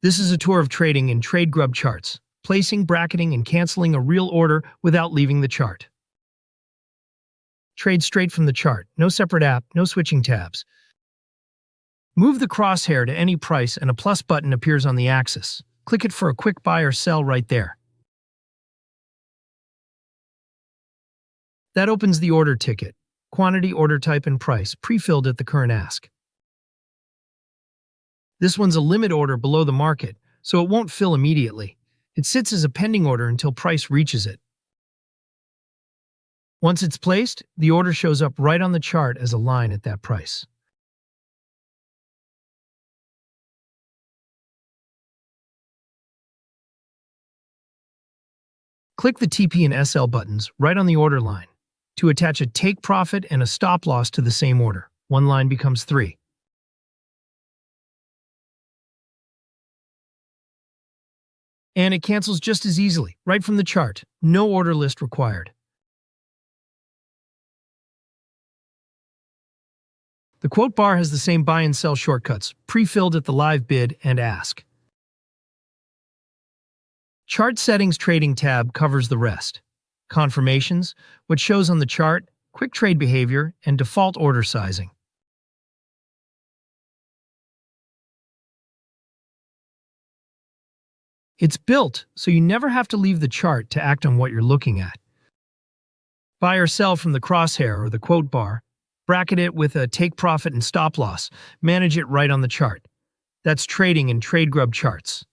This is a tour of trading in TradeGrub charts, placing, bracketing, and canceling a real order without leaving the chart. Trade straight from the chart, no separate app, no switching tabs. Move the crosshair to any price and a plus button appears on the axis. Click it for a quick buy or sell right there. That opens the order ticket, quantity, order type, and price, pre-filled at the current ask. This one's a limit order below the market, so it won't fill immediately. It sits as a pending order until price reaches it. Once it's placed, the order shows up right on the chart as a line at that price. Click the TP and SL buttons right on the order line to attach a take profit and a stop loss to the same order. One line becomes 3. And it cancels just as easily, right from the chart. No order list required. The quote bar has the same buy and sell shortcuts, pre-filled at the live bid and ask. Chart Settings Trading tab covers the rest. Confirmations, what shows on the chart, quick trade behavior, and default order sizing. It's built so you never have to leave the chart to act on what you're looking at. Buy or sell from the crosshair or the quote bar, bracket it with a take profit and stop loss, manage it right on the chart. That's trading in TradeGrub charts.